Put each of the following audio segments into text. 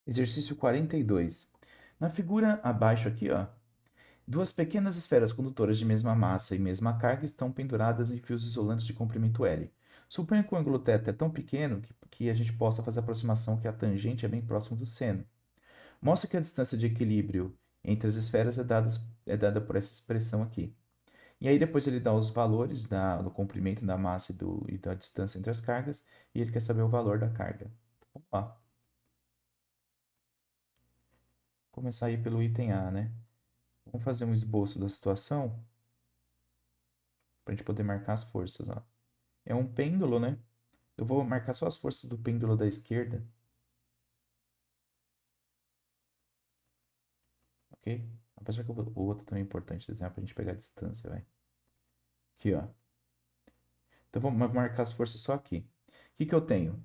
Exercício 42. Na figura abaixo aqui, ó, duas pequenas esferas condutoras de mesma massa e mesma carga estão penduradas em fios isolantes de comprimento L. Suponha que o ângulo θ é tão pequeno que a gente possa fazer a aproximação que a tangente é bem próximo do seno. Mostra que a distância de equilíbrio entre as esferas é dada por essa expressão aqui. E aí depois ele dá os valores do comprimento da massa e da distância entre as cargas, e ele quer saber o valor da carga. Então, vamos lá. Começar aí pelo item A, né? Vamos fazer um esboço da situação para a gente poder marcar as forças, ó. É um pêndulo, né? Eu vou marcar só as forças do pêndulo da esquerda, ok? Apesar que o outro também é importante desenhar para a gente pegar a distância, vai. Aqui, ó. Então vamos marcar as forças só aqui. O que que eu tenho?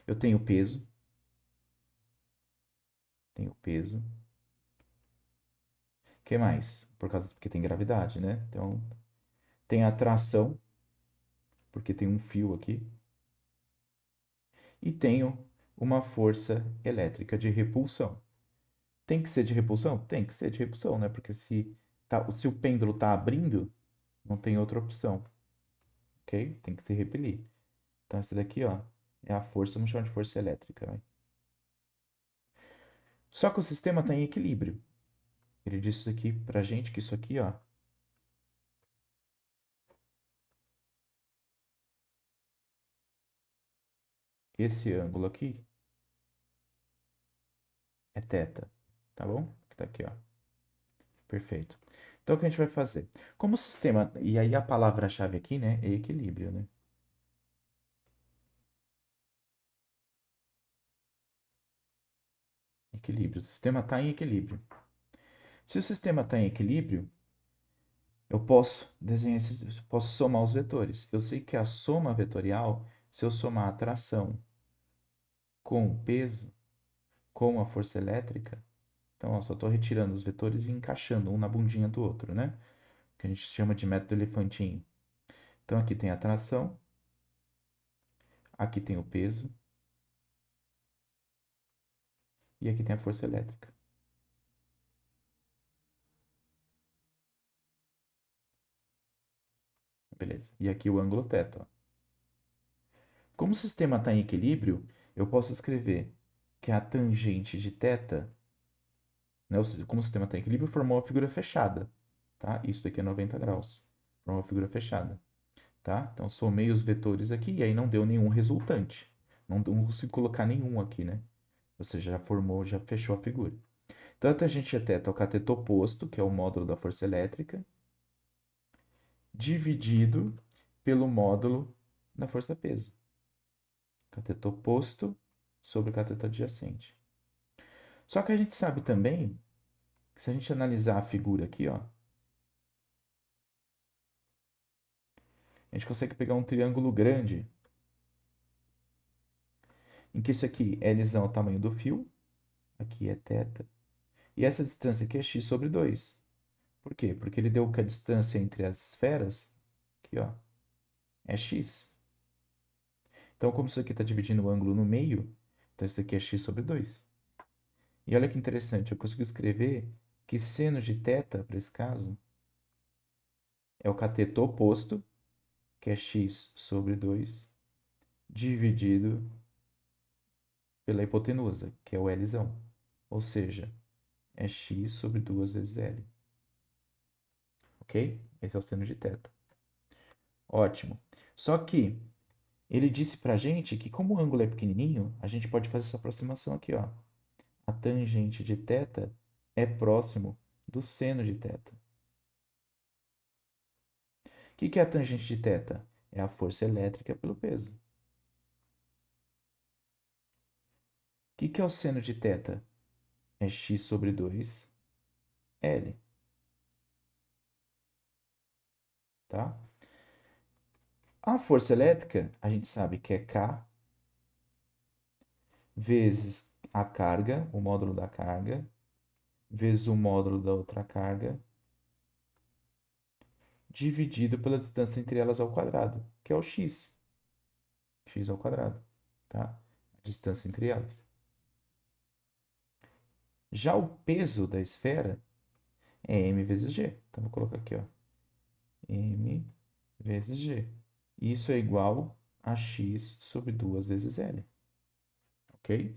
Eu tenho peso. Tenho peso. O que mais? Porque tem gravidade, né? Então, tem atração, porque tem um fio aqui. E tenho uma força elétrica de repulsão. Tem que ser de repulsão? Tem que ser de repulsão, né? Porque se o pêndulo está abrindo, não tem outra opção, ok? Tem que se repelir. Então, essa daqui, ó, é a força, vamos chamar de força elétrica, né? Só que o sistema está em equilíbrio. Ele disse isso aqui pra gente, que isso aqui, ó, esse ângulo aqui é θ, tá bom? Que tá aqui, ó. Perfeito. Então, o que a gente vai fazer? Como o sistema, e aí a palavra-chave aqui, né, é equilíbrio, né? Equilíbrio. O sistema está em equilíbrio. Se o sistema está em equilíbrio, eu posso desenhar posso somar os vetores. Eu sei que a soma vetorial, se eu somar a tração com o peso, com a força elétrica, então eu só estou retirando os vetores e encaixando um na bundinha do outro, né? Que a gente chama de método elefantinho. Então aqui tem a tração, aqui tem o peso e aqui tem a força elétrica. Beleza. E aqui o ângulo θ. Ó. Como o sistema está em equilíbrio, eu posso escrever que a tangente de θ, né, como o sistema está em equilíbrio, formou uma figura fechada. Tá? Isso daqui é 90 graus. Formou uma figura fechada. Tá? Então, somei os vetores aqui e aí não deu nenhum resultante. Não consigo colocar nenhum aqui, né? Ou seja, já formou, já fechou a figura. Então, a tangente de θ é o cateto oposto, que é o módulo da força elétrica, dividido pelo módulo da força-peso. Cateto oposto sobre o cateto adjacente. Só que a gente sabe também que se a gente analisar a figura aqui, ó, a gente consegue pegar um triângulo grande, em que isso aqui, L é o tamanho do fio, aqui é θ, e essa distância aqui é x sobre 2. Por quê? Porque ele deu que a distância entre as esferas, aqui, ó, é x. Então, como isso aqui está dividindo o ângulo no meio, então isso aqui é x sobre 2. E olha que interessante, eu consigo escrever que seno de θ, para esse caso, é o cateto oposto, que é x sobre 2, dividido pela hipotenusa, que é o L. Ou seja, é x sobre 2 vezes L. Ok? Esse é o seno de θ. Ótimo. Só que ele disse pra gente que como o ângulo é pequenininho, a gente pode fazer essa aproximação aqui, ó. A tangente de θ é próximo do seno de θ. O que é a tangente de θ? É a força elétrica pelo peso. O que é o seno de θ? É x sobre 2 L. Tá? A força elétrica, a gente sabe que é K vezes a carga, o módulo da carga, vezes o módulo da outra carga, dividido pela distância entre elas ao quadrado, que é o x. X ao quadrado, tá? A distância entre elas. Já o peso da esfera é m vezes g. Então, vou colocar aqui, ó, m vezes g. Isso é igual a x sobre 2 vezes L. Ok?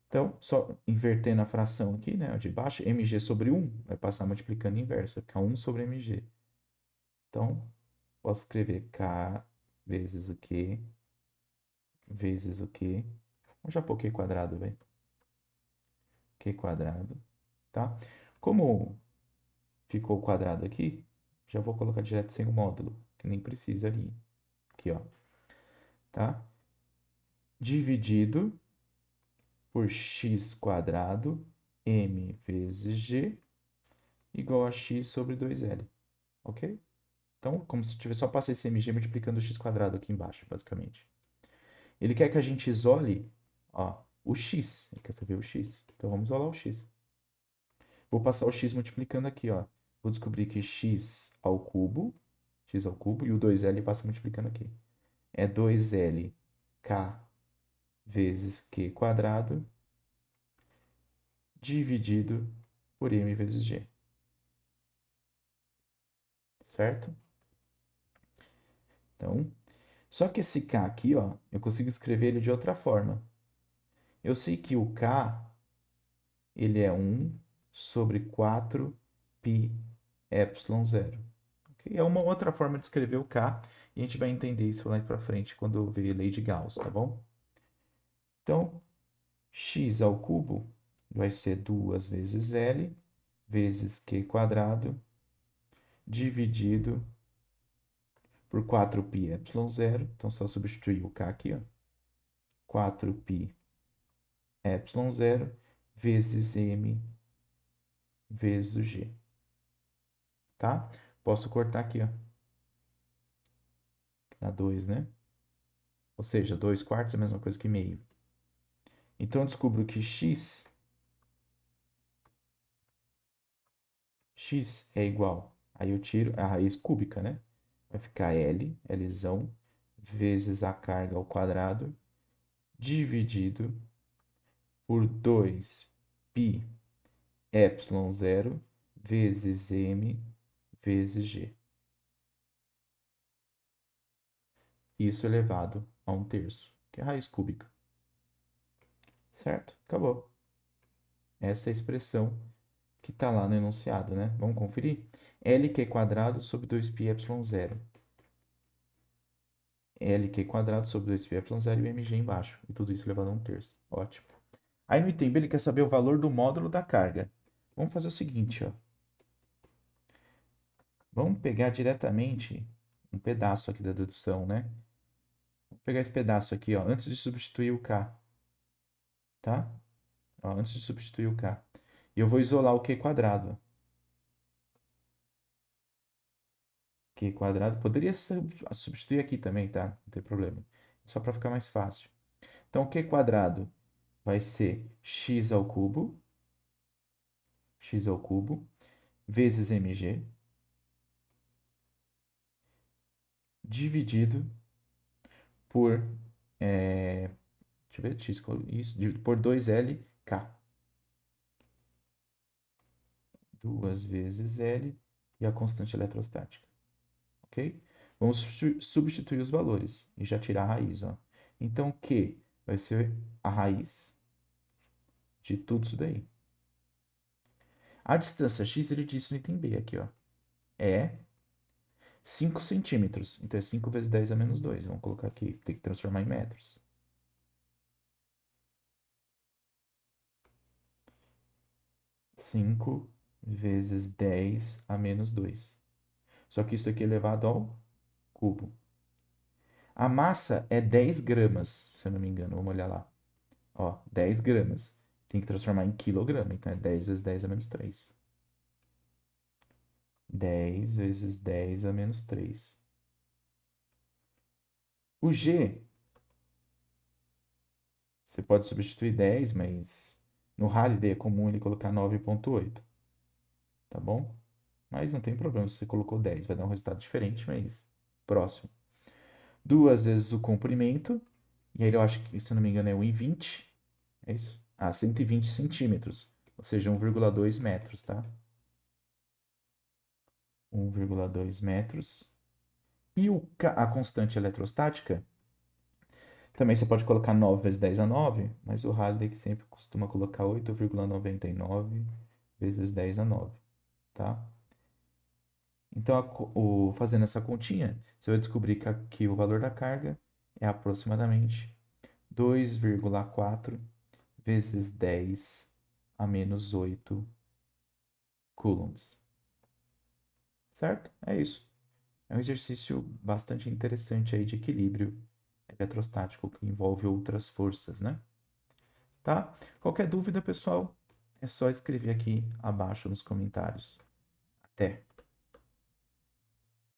Então, só invertendo a fração aqui, né, de baixo, mg sobre 1 vai passar multiplicando inverso, vai ficar 1 sobre mg. Então, posso escrever k vezes o q vezes o q. Vamos já pôr q quadrado, velho. Q quadrado, tá? Como ficou o quadrado aqui, já vou colocar direto sem o módulo, que nem precisa ali. Aqui, ó. Tá? Dividido por x quadrado m vezes g igual a x sobre 2L. Ok? Então, como se tivesse só passar esse mg multiplicando o x quadrado aqui embaixo, basicamente. Ele quer que a gente isole, ó, o x. Ele quer saber o x. Então, vamos isolar o x. Vou passar o x multiplicando aqui, ó. Vou descobrir que x ao cubo, e o 2L passa multiplicando aqui. É 2L k vezes q quadrado dividido por m vezes g. Certo? Então, só que esse k aqui, ó, eu consigo escrever ele de outra forma. Eu sei que o k, ele é 1 sobre 4 π epsilon zero. Okay? É uma outra forma de escrever o k, e a gente vai entender isso lá para frente, quando eu ver lei de Gauss, tá bom? Então, x ao cubo vai ser 2 vezes L vezes q quadrado dividido por 4π epsilon zero. Então, só substituir o k aqui, ó. 4π epsilon zero vezes m vezes o g. Tá? Posso cortar aqui, ó. Na 2, né? Ou seja, 2 quartos é a mesma coisa que meio. Então, eu descubro que x é igual. Aí eu tiro a raiz cúbica, né? Vai ficar L, Lzão, vezes a carga ao quadrado, dividido por 2π epsilon zero vezes m vezes g. Isso elevado a 1/3, que é a raiz cúbica. Certo? Acabou. Essa é a expressão que está lá no enunciado, né? Vamos conferir? Lq quadrado sobre 2π epsilon zero. Lq quadrado sobre 2π epsilon zero e o mg embaixo. E tudo isso elevado a 1/3. Ótimo. Aí no item B ele quer saber o valor do módulo da carga. Vamos fazer o seguinte, ó. Vamos pegar diretamente um pedaço aqui da dedução, né? Vou pegar esse pedaço aqui, ó, antes de substituir o K, tá? Ó, antes de substituir o K. E eu vou isolar o Q quadrado. Q quadrado poderia substituir aqui também, tá? Não tem problema. Só para ficar mais fácil. Então, Q quadrado vai ser x ao cubo, vezes mg, dividido por, deixa eu ver, isso, dividido por 2lk. 2 vezes L e a constante eletrostática. Ok? Vamos substituir os valores e já tirar a raiz. Ó. Então, Q vai ser a raiz de tudo isso daí. A distância x, ele disse no item B aqui, ó, é 5 centímetros. Então, é 5 vezes 10 a menos 2. Vamos colocar aqui, tem que transformar em metros. Cinco vezes 10 a menos 2. Só que isso aqui é elevado ao cubo. A massa é 10 gramas, se eu não me engano. Vamos olhar lá. Ó, 10 gramas. Tem que transformar em quilograma. Então, é 10 vezes 10 a menos 3. 10 vezes 10 a menos 3. O G, você pode substituir 10, mas no Halliday é comum ele colocar 9,8. Tá bom? Mas não tem problema se você colocou 10. Vai dar um resultado diferente, mas próximo. 2 vezes o comprimento. E aí eu acho que, se não me engano, é 1,20. É isso? Ah, 120 centímetros. ou seja, 1,2 metros, tá? 1,2 metros. E a constante eletrostática, também você pode colocar 9 vezes 10 a 9, mas o Halliday sempre costuma colocar 8,99 vezes 10 a 9, tá? Então, fazendo essa continha, você vai descobrir que aqui o valor da carga é aproximadamente 2,4 vezes 10 a menos 8 coulombs. Certo? É isso. É um exercício bastante interessante aí de equilíbrio eletrostático que envolve outras forças, né? Tá? Qualquer dúvida, pessoal, é só escrever aqui abaixo nos comentários. Até!